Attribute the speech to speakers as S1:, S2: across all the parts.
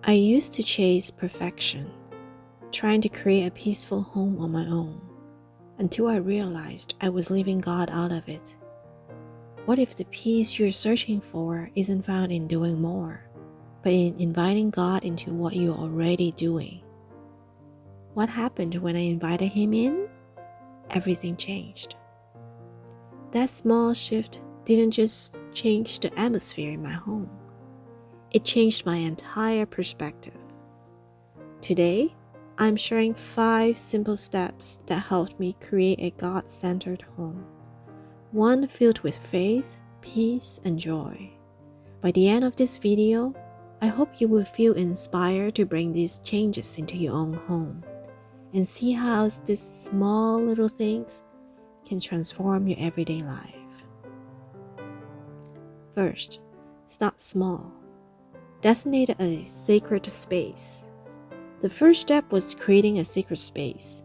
S1: I used to chase perfection, trying to create a peaceful home on my own, until I realized I was leaving God out of it. What if the peace you're searching for isn't found in doing more, but in inviting God into what you're already doing? What happened when I invited Him in? Everything changed. That small shift didn't just change the atmosphere in my home. It changed my entire perspective. Today, I'm sharing 5 simple steps that helped me create a God-centered home. One filled with faith, peace, and joy. By the end of this video, I hope you will feel inspired to bring these changes into your own home and see how these small little things can transform your everyday life. First, start small. Designate a sacred space. The first step was creating a sacred space.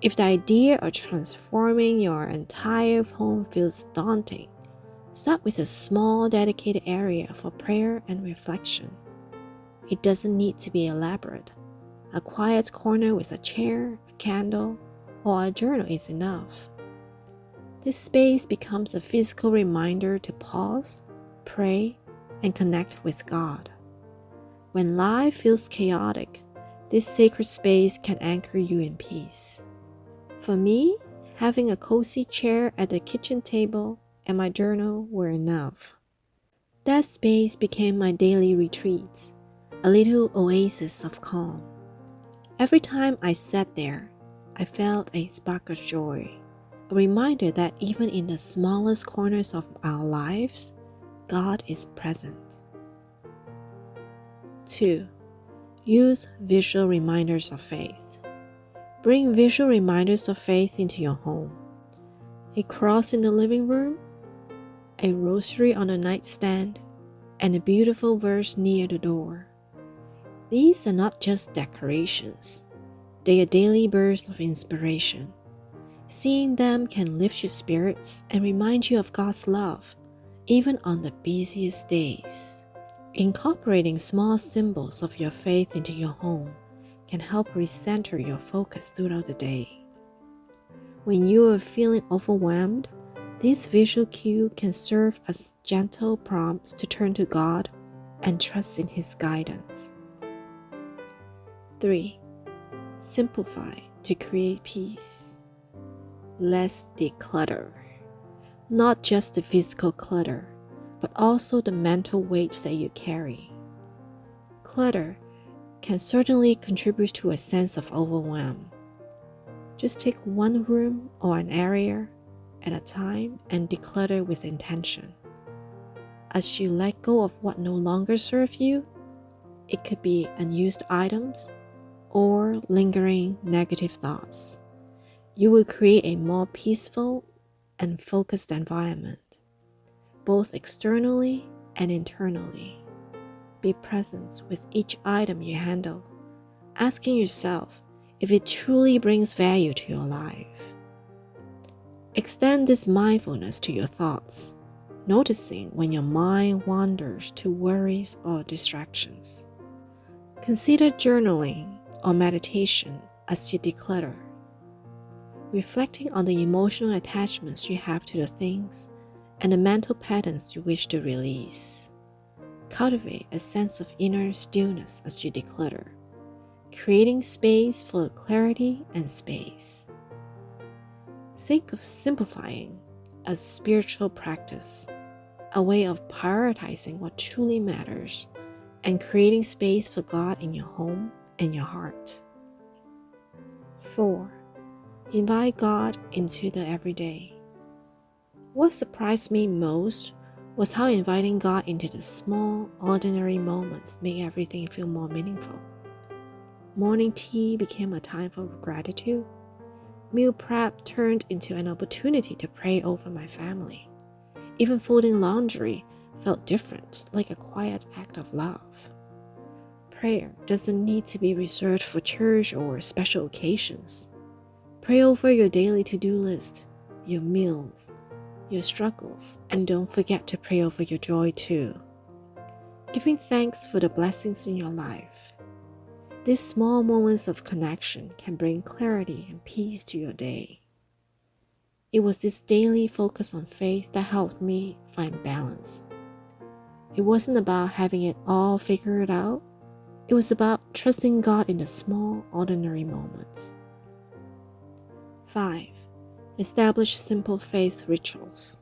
S1: If the idea of transforming your entire home feels daunting, start with a small dedicated area for prayer and reflection. It doesn't need to be elaborate. A quiet corner with a chair, a candle, or a journal is enough. This space becomes a physical reminder to pause, pray, and connect with God. When life feels chaotic, this sacred space can anchor you in peace. For me, having a cozy chair at the kitchen table and my journal were enough. That space became my daily retreat, a little oasis of calm. Every time I sat there, I felt a spark of joy, a reminder that even in the smallest corners of our lives, God is present. 2. Use visual reminders of faith. Bring visual reminders of faith into your home. A cross in the living room, a rosary on a nightstand, and a beautiful verse near the door. These are not just decorations. They are daily bursts of inspiration. Seeing them can lift your spirits and remind you of God's love, even on the busiest days. Incorporating small symbols of your faith into your home can help recenter your focus throughout the day. When you are feeling overwhelmed, this visual cue can serve as gentle prompts to turn to God and trust in His guidance. 3. Simplify to create peace. Less declutter. Not just the physical clutter, but also the mental weights that you carry. Clutter can certainly contribute to a sense of overwhelm. Just take one room or an area at a time and declutter with intention. As you let go of what no longer serves you, it could be unused items or lingering negative thoughts. You will create a more peaceful and focused environment, both externally and internally. Be present with each item you handle, asking yourself if it truly brings value to your life. Extend this mindfulness to your thoughts, noticing when your mind wanders to worries or distractions. Consider journaling or meditation as you declutter, reflecting on the emotional attachments you have to the things and the mental patterns you wish to release. Cultivate a sense of inner stillness as you declutter, creating space for clarity and space. Think of simplifying as a spiritual practice, a way of prioritizing what truly matters and creating space for God in your home and your heart. 4. Invite God into the everyday. What surprised me most was how inviting God into the small, ordinary moments made everything feel more meaningful. Morning tea became a time for gratitude. Meal prep turned into an opportunity to pray over my family. Even folding laundry felt different, like a quiet act of love. Prayer doesn't need to be reserved for church or special occasions. Pray over your daily to-do list, your meals, your struggles, and don't forget to pray over your joy too. giving thanks for the blessings in your life. These small moments of connection can bring clarity and peace to your day. It was this daily focus on faith that helped me find balance. It wasn't about having it all figured out. It was about trusting God in the small, ordinary moments. 5. Establish simple faith rituals.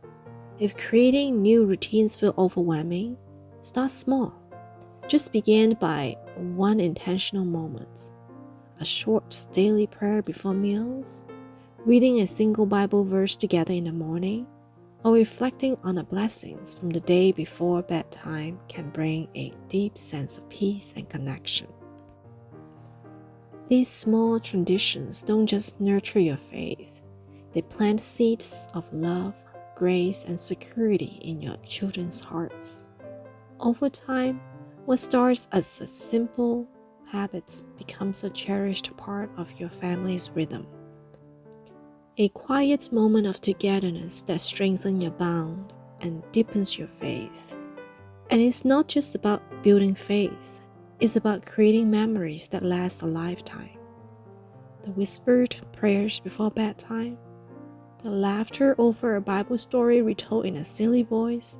S1: If creating new routines feel overwhelming, start small. Just begin by one intentional moment. A short daily prayer before meals, reading a single Bible verse together in the morning, or reflecting on the blessings from the day before bedtime can bring a deep sense of peace and connection. These small traditions don't just nurture your faith, they plant seeds of love, grace, and security in your children's hearts. Over time, what starts as a simple habit becomes a cherished part of your family's rhythm. A quiet moment of togetherness that strengthens your bond and deepens your faith. And it's not just about building faith, it's about creating memories that last a lifetime. The whispered prayers before bedtime, the laughter over a Bible story retold in a silly voice,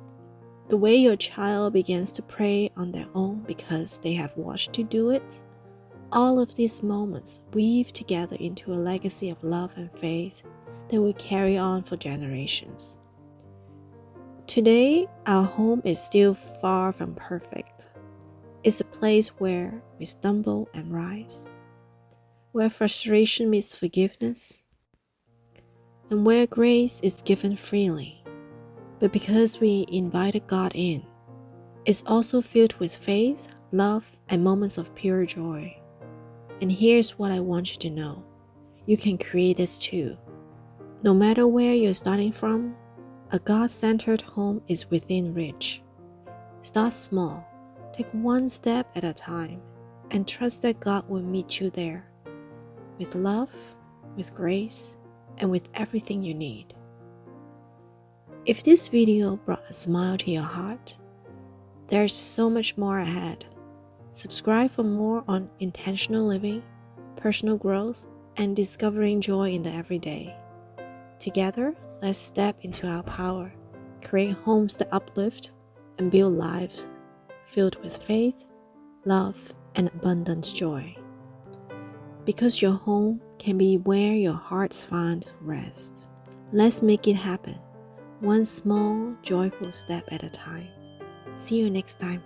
S1: the way your child begins to pray on their own because they have watched you do it. All of these moments weave together into a legacy of love and faith that will carry on for generations. Today, our home is still far from perfect. It's a place where we stumble and rise, where frustration meets forgiveness, and where grace is given freely. But because we invited God in, it's also filled with faith, love, and moments of pure joy. And here's what I want you to know. You can create this too. No matter where you're starting from, a God-centered home is within reach. Start small, take one step at a time, and trust that God will meet you there, with love, with grace, and with everything you need. If this video brought a smile to your heart, there's so much more ahead. Subscribe for more on intentional living, personal growth, and discovering joy in the everyday. Together, let's step into our power, create homes that uplift, and build lives filled with faith, love, and abundant joy. Because your home can be where your hearts find rest. Let's make it happen, one small, joyful step at a time. See you next time.